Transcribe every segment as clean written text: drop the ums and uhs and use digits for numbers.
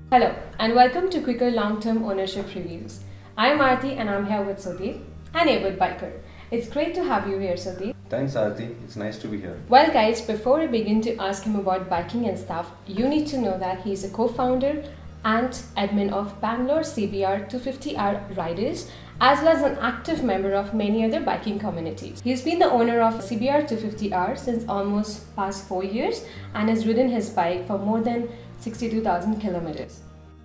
Hello and welcome to Quicker Long-Term Ownership Reviews. I'm Aarti and I'm here with Sudeep, an avid biker. It's great to have you here, Sudeep. Thanks, Aarti. It's nice to be here. Well guys, before we begin to ask him about biking and stuff, you need to know that he's a co-founder and admin of Bangalore CBR 250R riders, as well as an active member of many other biking communities. He's been the owner of CBR 250R since almost past 4 years and has ridden his bike for more than 62,000 kilometers.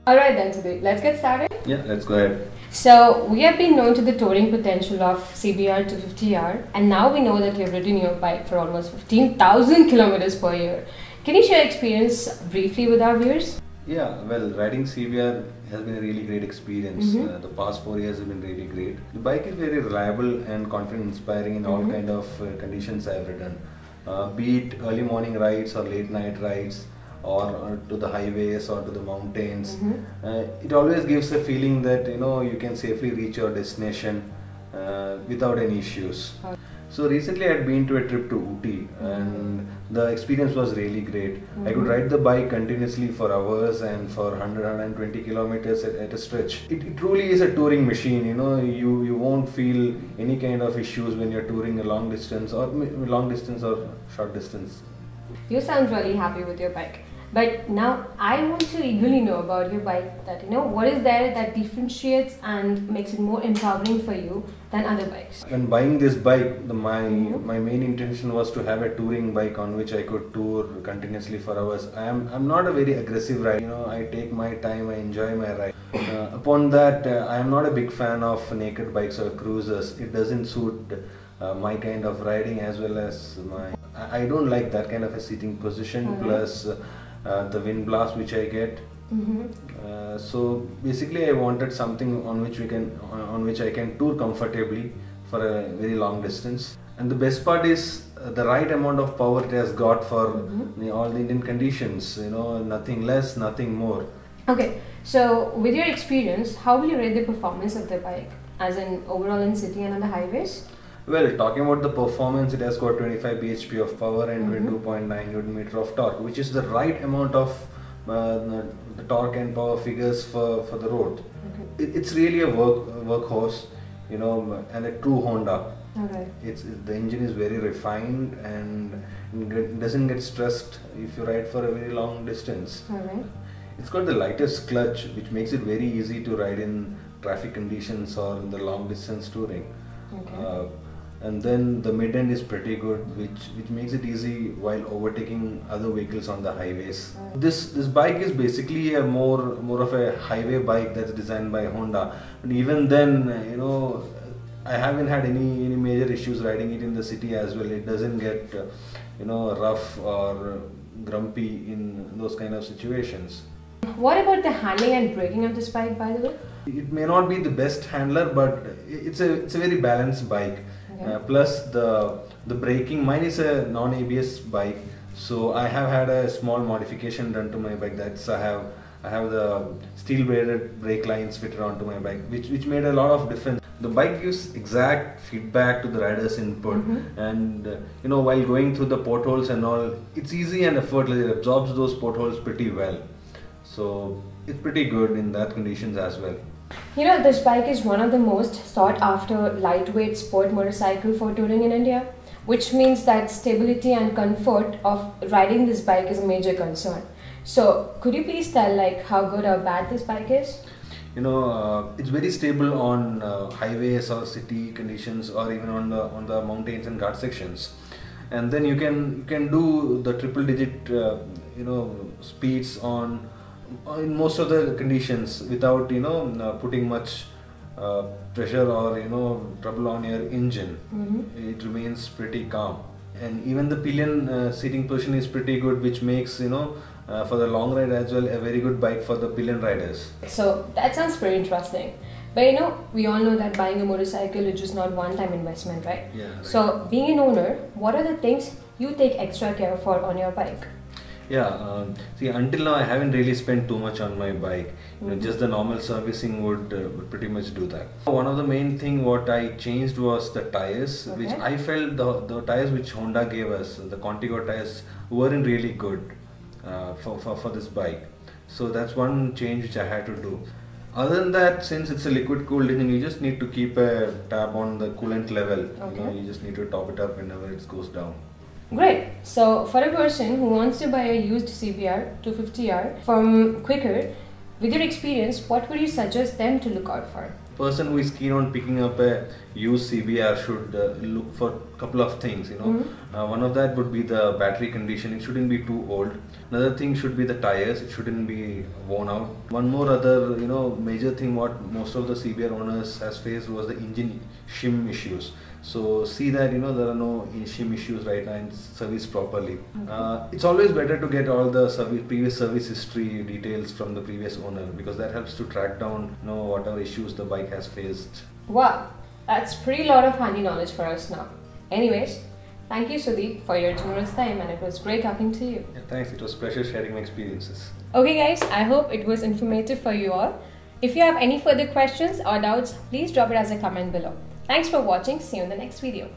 Alright then Sudeep, let's get started. Yeah, let's go ahead. So, we have been known to the touring potential of CBR 250R, and now we know that you've ridden your bike for almost 15,000 kilometers per year. Can you share experience briefly with our viewers? Yeah, well, riding CBR has been a really great experience. The past 4 years have been really great. The bike is very reliable and confident inspiring in all kind of conditions I've ridden. Be it early morning rides or late night rides, or to the highways or to the mountains. It always gives a feeling that you can safely reach your destination without any issues. So recently I had been to a trip to Ooty and the experience was really great. I could ride the bike continuously for hours and for 100-120 kilometers at a stretch. It truly is a touring machine. You won't feel any kind of issues when you're touring a long distance or short distance. You sound really happy with your bike. But now I want to eagerly know about your bike, that what is there that differentiates and makes it more empowering for you than other bikes? When buying this bike, my main intention was to have a touring bike on which I could tour continuously for hours. I'm not a very aggressive rider. I take my time, I enjoy my ride. Upon that, I am not a big fan of naked bikes or cruisers. It doesn't suit my kind of riding as well as I don't like that kind of a seating position, plus the wind blast which I get. So basically I wanted something on which I can tour comfortably for a very long distance. And the best part is the right amount of power it has got for all the Indian conditions, nothing less, nothing more. Okay, so with your experience, how will you rate the performance of the bike, as in overall in city and on the highways? Well, talking about the performance, it has got 25 bhp of power and 22.9 Nm of torque, which is the right amount of the torque and power figures for the road. It's really a workhorse, and a true Honda. The engine is very refined and doesn't get stressed if you ride for a very long distance. It's got the lightest clutch, which makes it very easy to ride in traffic conditions or in the long distance touring. And then the mid-end is pretty good, which makes it easy while overtaking other vehicles on the highways. This bike is basically a more of a highway bike that's designed by Honda. But even then, I haven't had any major issues riding it in the city as well. It doesn't get rough or grumpy in those kind of situations. What about the handling and braking of this bike, by the way? It may not be the best handler, but it's a very balanced bike. Plus the braking, mine is a non-ABS bike, so I have had a small modification done to my bike. That's I have the steel braided brake lines fitted onto my bike, which made a lot of difference. The bike gives exact feedback to the rider's input, and while going through the potholes and all, it's easy and effortless. It absorbs those potholes pretty well, so it's pretty good in that conditions as well. This bike is one of the most sought after lightweight sport motorcycle for touring in India, which means that stability and comfort of riding this bike is a major concern. So could you please tell how good or bad this bike is? It's very stable on highways or city conditions, or even on the mountains and ghat sections. And then you can do the triple digit speeds in most of the conditions without putting much pressure or trouble on your engine. It remains pretty calm, and even the pillion seating position is pretty good, which makes for the long ride as well a very good bike for the pillion riders. So that sounds pretty interesting. But we all know that buying a motorcycle is just not one-time investment, right? Yeah. Right. So being an owner, what are the things you take extra care for on your bike? Yeah, see, until now I haven't really spent too much on my bike. Just the normal servicing would pretty much do that. One of the main thing what I changed was the tires, which I felt the tires which Honda gave us, the Contigo tires, weren't really good for this bike. So that's one change which I had to do. Other than that, since it's a liquid cooled engine, you just need to keep a tab on the coolant level. Okay. You just need to top it up whenever it goes down. Great. So for a person who wants to buy a used CBR 250R from Quicker, with your experience, what would you suggest them to look out for? Person who is keen on picking up a used CBR should look for a couple of things. One of that would be the battery condition. It shouldn't be too old. Another thing should be the tires. It shouldn't be worn out. One more other major thing what most of the CBR owners has faced was the engine shim issues. So see that there are no shim issues right now and service properly. Okay. It's always better to get all the previous service history details from the previous owner, because that helps to track down whatever issues the bike has faced. Wow, that's pretty lot of handy knowledge for us now. Anyways, thank you Sudeep for your generous time, and it was great talking to you. Yeah, thanks, it was a pleasure sharing my experiences. Okay guys, I hope it was informative for you all. If you have any further questions or doubts, please drop it as a comment below. Thanks for watching. See you in the next video.